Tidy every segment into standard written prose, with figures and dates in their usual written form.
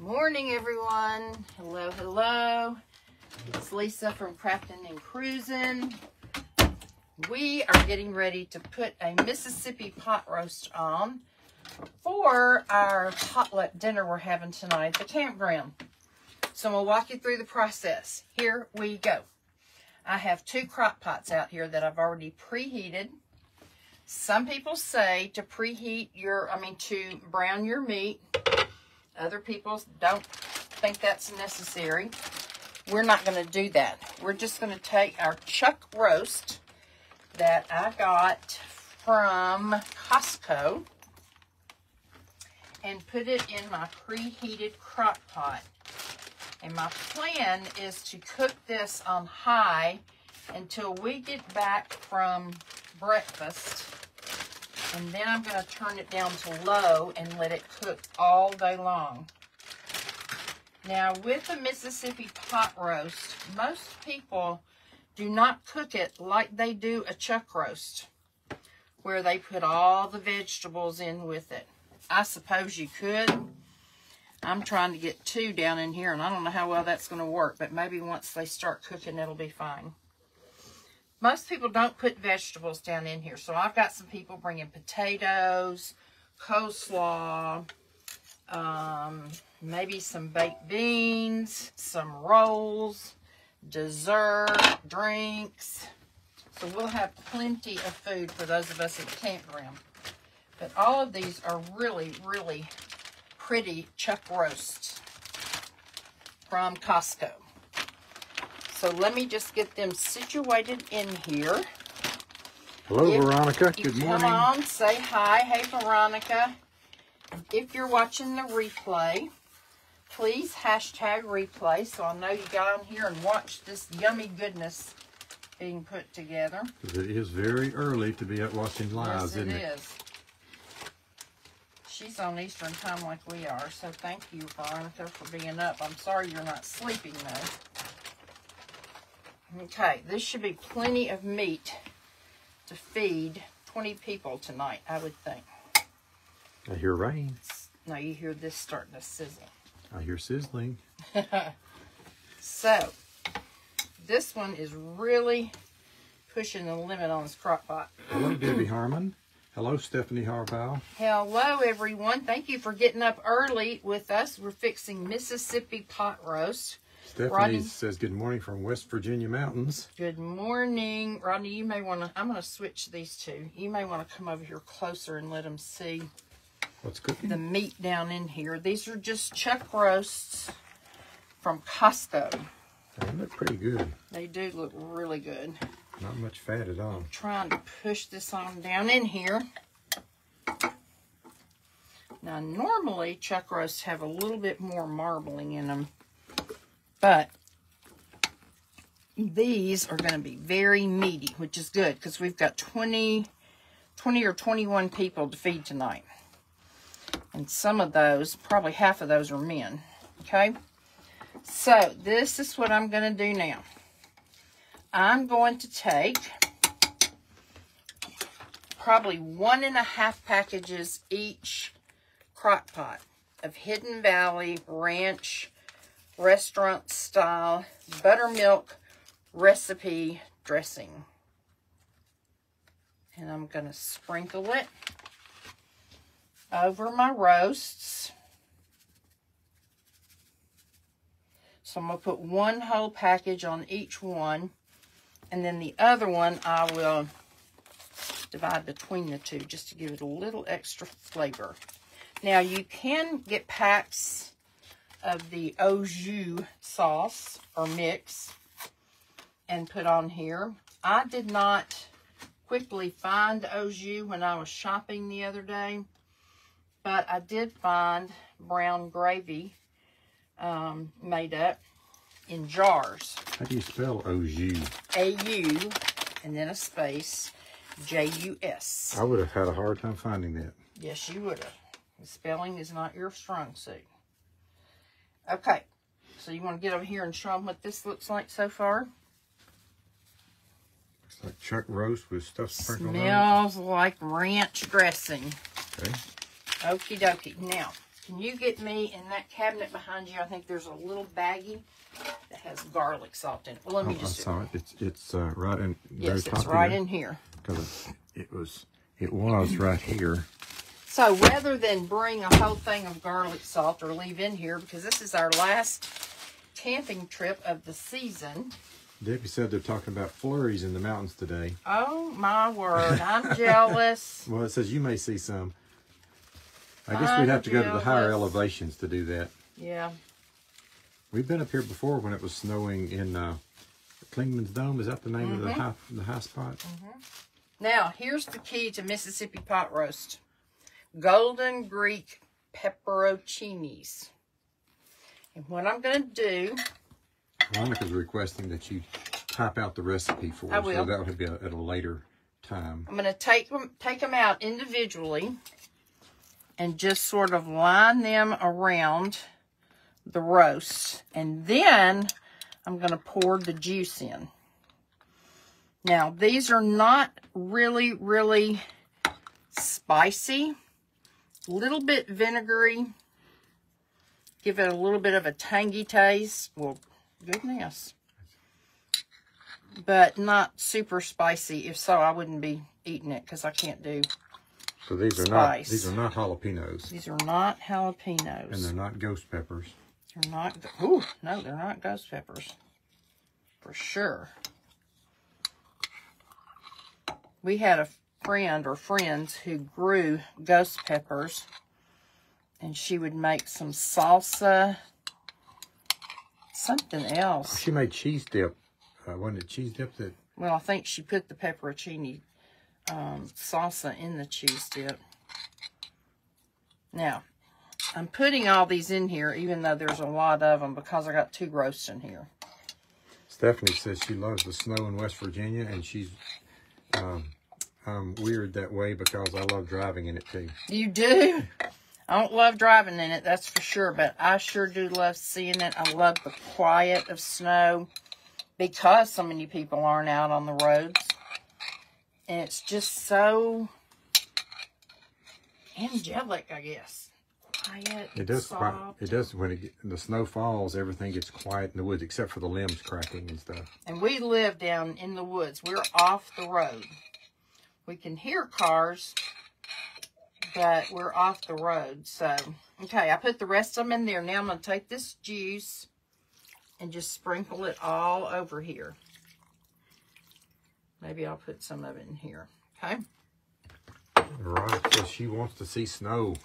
Morning, everyone. Hello, hello. It's Lisa from Crafting and Cruising. We are getting ready to put a Mississippi pot roast on for our potluck dinner we're having tonight at the campground. So I'm going to walk you through the process. Here we go. I have 2 crock pots out here that I've already preheated. Some people say to to brown your meat. Other people don't think that's necessary. We're not going to do that. We're just going to take our chuck roast that I got from Costco and put it in my preheated crock pot. And my plan is to cook this on high until we get back from breakfast. And then I'm going to turn it down to low and let it cook all day long. Now, with the Mississippi pot roast, most people do not cook it like they do a chuck roast, where they put all the vegetables in with it. I suppose you could. I'm trying to get 2 down in here, and I don't know how well that's going to work, but maybe once they start cooking, it'll be fine. Most people don't put vegetables down in here, so I've got some people bringing potatoes, coleslaw, maybe some baked beans, some rolls, dessert, drinks. So we'll have plenty of food for those of us at the campground. But all of these are really, really pretty chuck roasts from Costco. So let me just get them situated in here. Hello, Veronica. Good morning. Come on, say hi. Hey, Veronica. If you're watching the replay, please hashtag replay so I know you got on here and watched this yummy goodness being put together. It is very early to be out watching live, yes, isn't it? It is. She's on Eastern time like we are, so thank you, Veronica, for being up. I'm sorry you're not sleeping, though. Okay, this should be plenty of meat to feed 20 people tonight, I would think. I hear rain. Now you hear this starting to sizzle. I hear sizzling. So, this one is really pushing the limit on this crock pot. Hello, Debbie Harmon. Hello, Stephanie Harbaugh. Hello, everyone. Thank you for getting up early with us. We're fixing Mississippi pot roast. Stephanie Rodney says good morning from West Virginia mountains. Good morning. Rodney, you may want to, I'm going to switch these 2. You may want to come over here closer and let them see what's cooking. The meat down in here. These are just chuck roasts from Costco. They look pretty good. They do look really good. Not much fat at all. I'm trying to push this on down in here. Now, normally chuck roasts have a little bit more marbling in them, but these are going to be very meaty, which is good because we've got 20 or 21 people to feed tonight. And some of those, probably half of those are men. Okay? So, this is what I'm going to do now. I'm going to take probably 1.5 packages each crock pot of Hidden Valley Ranch restaurant style buttermilk recipe dressing. And I'm going to sprinkle it over my roasts. So I'm going to put 1 whole package on each one. And then the other one I will divide between the 2 just to give it a little extra flavor. Now you can get packs of the au jus sauce or mix and put on here. I did not quickly find au jus when I was shopping the other day, but I did find brown gravy made up in jars. How do you spell au jus? A-U and then a space, J-U-S. I would have had a hard time finding that. Yes, you would have. The spelling is not your strong suit. Okay, so you want to get over here and show them what this looks like so far? Looks like chuck roast with stuff sprinkled on it. Smells like ranch dressing. Okay. Okie dokie. Now, can you get me in that cabinet behind you? I think there's a little baggie that has garlic salt in it. Well, let me just. I saw it. It's right in. Yes, it's right in here. Because it was right here. So rather than bring a whole thing of garlic salt or leave in here, because this is our last camping trip of the season. Debbie said they're talking about flurries in the mountains today. Oh my word, I'm jealous. Well, it says you may see some. I guess we'd have to go to the higher elevations to do that. Yeah. We've been up here before when it was snowing in Klingman's Dome. Is that the name of the high spot? Now, here's the key to Mississippi pot roast. Golden Greek pepperoncinis. And what I'm going to do... Veronica's requesting that you type out the recipe for us. I will. So that will be at a later time. I'm going to take them out individually and just sort of line them around the roast. And then I'm going to pour the juice in. Now, these are not really, really spicy. A little bit vinegary. Give it a little bit of a tangy taste. Well, goodness. But not super spicy. If so, I wouldn't be eating it because I can't do So these are spice. not jalapenos. These are not jalapenos. And they're not ghost peppers. They're not. Ooh, no, they're not ghost peppers. For sure. We had a friend or friends who grew ghost peppers, and she would make some salsa, something else. She made cheese dip. Wasn't it cheese dip that? Well, I think she put the pepperoncini salsa in the cheese dip. Now, I'm putting all these in here, even though there's a lot of them, because I got 2 roasts in here. Stephanie says she loves the snow in West Virginia, and she's weird that way because I love driving in it too. You do? I don't love driving in it, that's for sure, but I sure do love seeing it. I love the quiet of snow because so many people aren't out on the roads. And it's just so angelic, I guess. Quiet, it does soft. It does when the snow falls, everything gets quiet in the woods except for the limbs cracking and stuff. And we live down in the woods. We're off the road. We can hear cars, but we're off the road. So, okay, I put the rest of them in there. Now I'm going to take this juice and just sprinkle it all over here. Maybe I'll put some of it in here. Okay? Right, so she wants to see snow.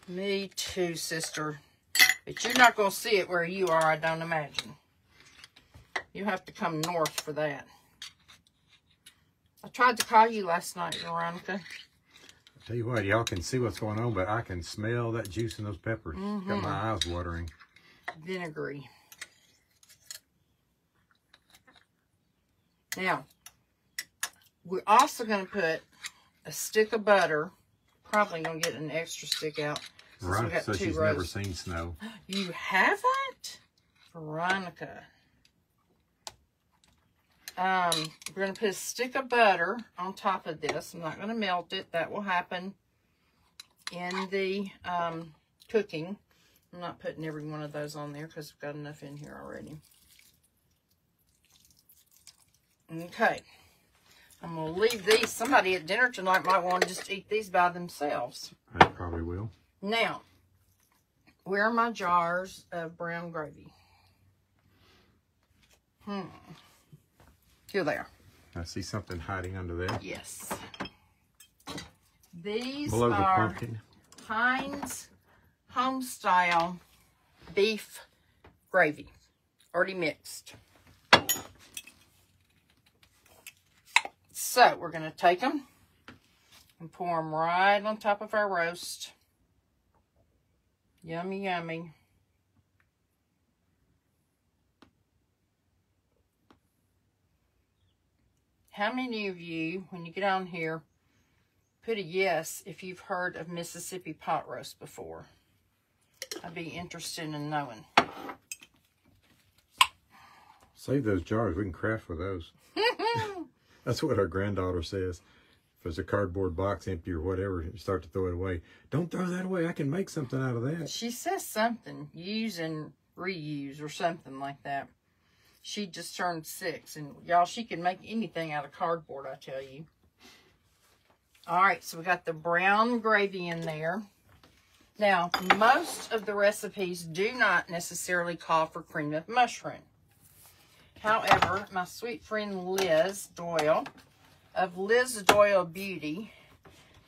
Me too, sister. But you're not going to see it where you are, I don't imagine. You have to come north for that. I tried to call you last night, Veronica. I'll tell you what, y'all can see what's going on, but I can smell that juice in those peppers. Got my eyes watering. Vinegary. Now, we're also going to put a stick of butter. Probably going to get an extra stick out. Right, so she's never seen snow. You haven't? Veronica. We're going to put a stick of butter on top of this. I'm not going to melt it. That will happen in the cooking. I'm not putting every one of those on there because I've got enough in here already. Okay. I'm going to leave these. Somebody at dinner tonight might want to just eat these by themselves. I probably will. Now, where are my jars of brown gravy? Here they are. I see something hiding under there. Yes. These Below the are pumpkin. Heinz Homestyle beef gravy. Already mixed. So, we're going to take them and pour them right on top of our roast. Yummy, yummy. How many of you, when you get on here, put a yes if you've heard of Mississippi pot roast before? I'd be interested in knowing. Save those jars. We can craft with those. That's what our granddaughter says. there's a cardboard box empty or whatever, you start to throw it away. Don't throw that away. I can make something out of that. She says something, use and reuse or something like that. She just turned 6. And y'all, she can make anything out of cardboard, I tell you. All right, so we got the brown gravy in there. Now, most of the recipes do not necessarily call for cream of mushroom. However, my sweet friend Liz Doyle of Liz Doyle Beauty,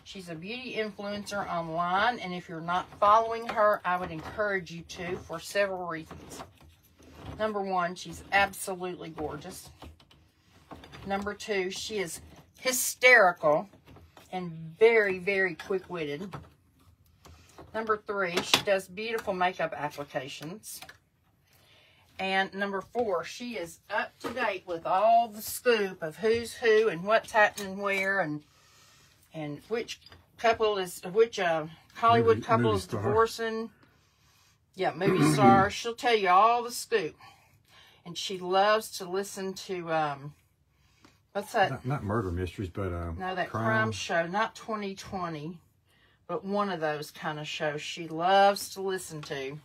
she's a beauty influencer online, and if you're not following her, I would encourage you to for several reasons. Number 1, she's absolutely gorgeous. Number 2, she is hysterical and very, very quick-witted. Number 3, she does beautiful makeup applications. And number 4, she is up to date with all the scoop of who's who and what's happening where, and which couple is, which Hollywood couple is divorcing. Yeah, movie star. She'll tell you all the scoop. And she loves to listen to, what's that? Not murder mysteries, but no, that crime show. Not 2020, but one of those kind of shows she loves to listen to.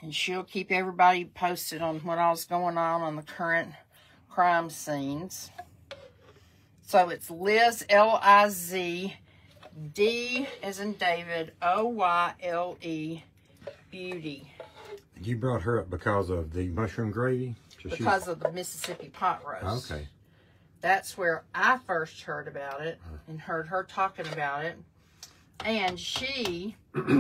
And she'll keep everybody posted on what all's going on the current crime scenes. So it's Liz, L-I-Z, D as in David, O-Y-L-E, Beauty. You brought her up because of the mushroom gravy? So because of the Mississippi pot roast. Okay. That's where I first heard about it and heard her talking about it. And she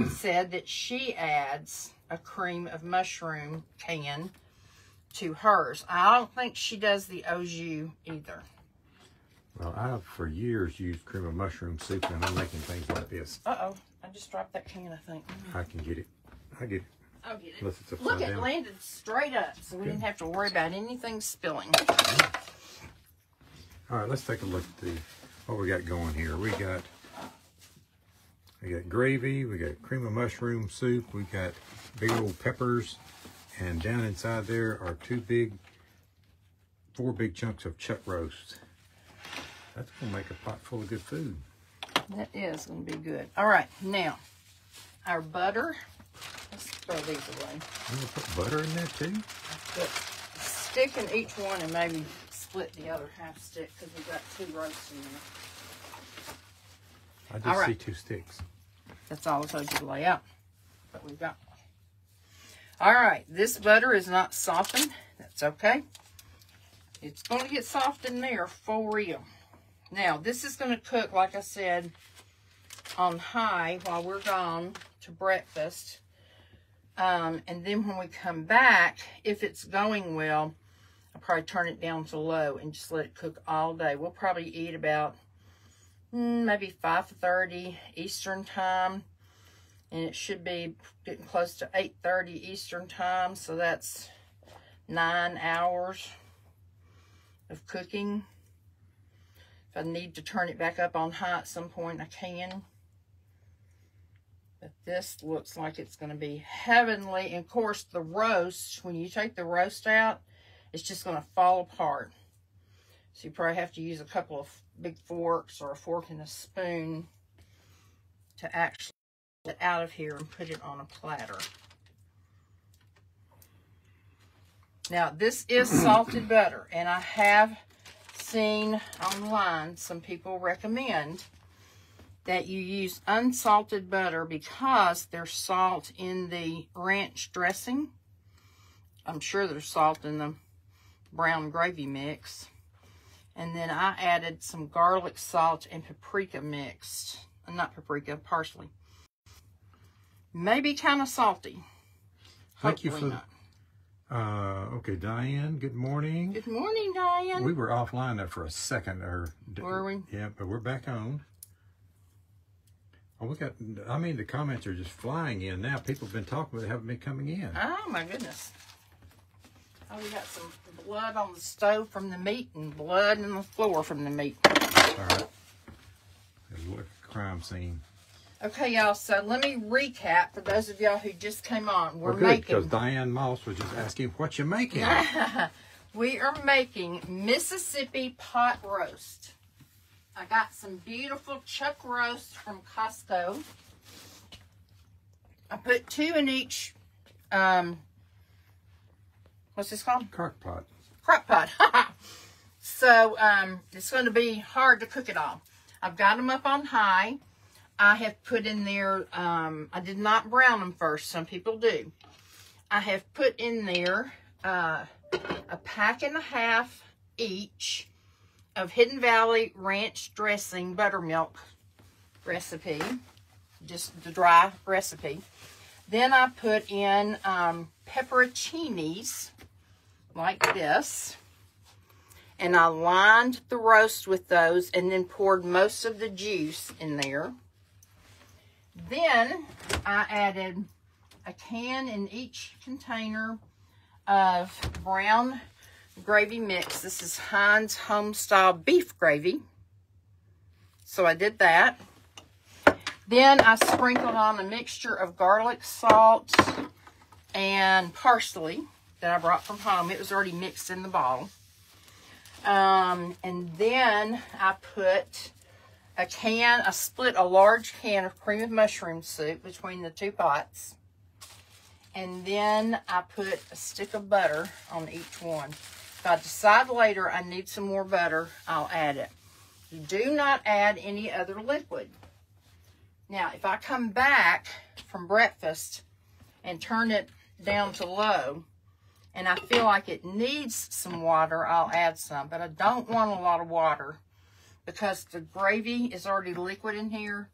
said that she adds a cream of mushroom can to hers. I don't think she does the au jus either. Well, I've for years used cream of mushroom soup, and I'm making things like this. Uh-oh. I just dropped that can, I think. I can get it. I get it. I'll get it. Unless it's upside Look, down. it landed straight up, so we didn't have to worry about anything spilling. All right, let's take a look at what we got going here. We got gravy, we got cream of mushroom soup, we got big old peppers, and down inside there are 4 big chunks of chuck roast. That's gonna make a pot full of good food. That is gonna be good. All right, now our butter. Let's throw these away. I'm gonna put butter in there too. Put a stick in each one and maybe split the other half stick because we've got 2 roasts in there. I just see 2 sticks. That's all I told you to lay out. But we've got one. All right, this butter is not softened. That's okay. It's going to get soft in there for real. Now, this is going to cook, like I said, on high while we're gone to breakfast. And then when we come back, if it's going well, I'll probably turn it down to low and just let it cook all day. We'll probably eat about maybe 5:30 Eastern time. And it should be getting close to 8:30 Eastern time. So that's 9 hours of cooking. If I need to turn it back up on high at some point, I can. But this looks like it's going to be heavenly. And of course, the roast, when you take the roast out, it's just going to fall apart. So you probably have to use a couple of big forks or a fork and a spoon to actually get it out of here and put it on a platter. Now, this is salted butter, and I have seen online some people recommend that you use unsalted butter because there's salt in the ranch dressing. I'm sure there's salt in the brown gravy mix. And then I added some garlic, salt, and paprika mixed. Not paprika, parsley. Maybe kind of salty. Thank you Hopefully for not. Okay, Diane, good morning. Good morning, Diane. We were offline there for a second. Were we? Yeah, but we're back on. Oh, the comments are just flying in now. People have been talking, but they haven't been coming in. Oh, my goodness. Oh, we got some blood on the stove from the meat and blood on the floor from the meat. All right. Look at the crime scene. Okay, y'all, so let me recap for those of y'all who just came on. We're good, making... because Diane Moss was just asking, what you making? We are making Mississippi pot roast. I got some beautiful chuck roast from Costco. I put 2 in each, what's this called? Crock pot. Crock pot. So, it's going to be hard to cook it all. I've got them up on high. I have put in there, I did not brown them first. Some people do. I have put in there a 1.5 packs each of Hidden Valley Ranch dressing buttermilk recipe. Just the dry recipe. Then I put in pepperoncinis like this. And I lined the roast with those and then poured most of the juice in there. Then I added a can in each container of brown gravy mix. This is Heinz Homestyle beef gravy. So I did that. Then I sprinkled on a mixture of garlic, salt, and parsley that I brought from home. It was already mixed in the bottle. And then I put I split a large can of cream of mushroom soup between the 2 pots. And then I put a stick of butter on each one. If I decide later I need some more butter, I'll add it. You do not add any other liquid. Now, if I come back from breakfast and turn it down to low, and I feel like it needs some water, I'll add some. But I don't want a lot of water because the gravy is already liquid in here.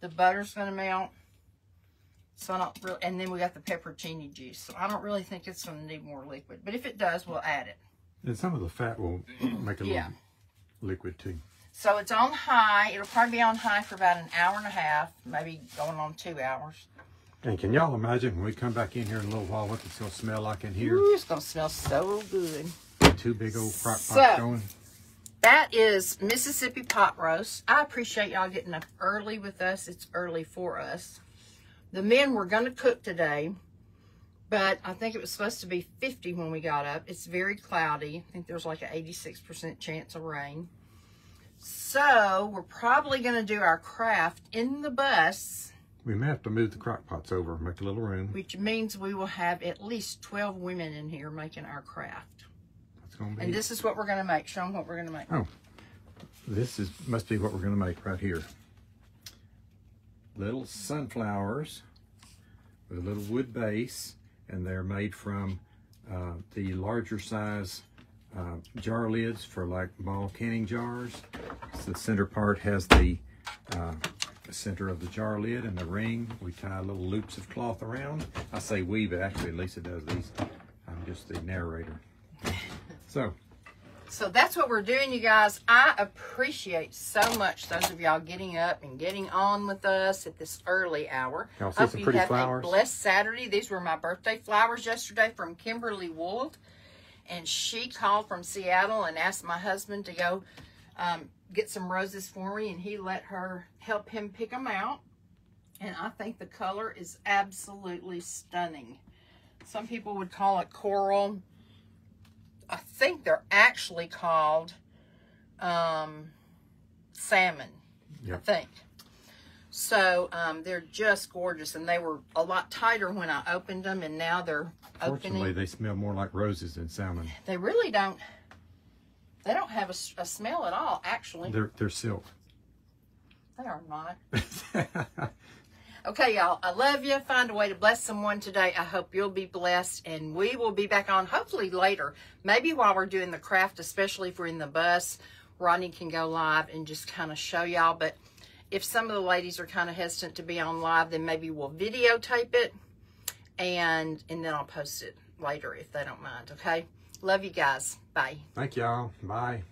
The butter's going to melt. So I don't really, and then we got the pepperoncini juice. So I don't really think it's going to need more liquid. But if it does, we'll add it. And some of the fat will make it a little liquid too. So it's on high. It'll probably be on high for about 1.5 hours, maybe going on 2 hours. And can y'all imagine when we come back in here in a little while what it's going to smell like in here? Ooh, it's going to smell so good. 2 big old crock pots going. That is Mississippi pot roast. I appreciate y'all getting up early with us. It's early for us. The men were going to cook today, but I think it was supposed to be 50 when we got up. It's very cloudy. I think there's like an 86% chance of rain. So we're probably going to do our craft in the bus. We may have to move the crock pots over, make a little room. Which means we will have at least 12 women in here making our craft. That's going to be. And this is what we're going to make. Show them what we're going to make. Oh, this must be what we're going to make right here. Little sunflowers with a little wood base, and they're made from the larger size jar lids for like ball canning jars. So the center part has the center of the jar lid and the ring. We tie little loops of cloth around. I say we, but actually Lisa does these. I'm just the narrator. So that's what we're doing, you guys. I appreciate so much those of y'all getting up and getting on with us at this early hour. Y'all see some pretty flowers. A blessed Saturday. These were my birthday flowers yesterday from Kimberly Wold. And she called from Seattle and asked my husband to go get some roses for me. And he let her help him pick them out. And I think the color is absolutely stunning. Some people would call it coral. I think they're actually called salmon, yep. I think. So they're just gorgeous, and they were a lot tighter when I opened them, and now they're Fortunately, opening. they smell more like roses than salmon. They really don't. They don't have a smell at all, actually. They're silk. They are not. Okay, y'all, I love you. Find a way to bless someone today. I hope you'll be blessed, and we will be back on hopefully later. Maybe while we're doing the craft, especially if we're in the bus, Rodney can go live and just kind of show y'all. But if some of the ladies are kind of hesitant to be on live, then maybe we'll videotape it, and then I'll post it later if they don't mind, okay? Love you guys. Bye. Thank y'all. Bye.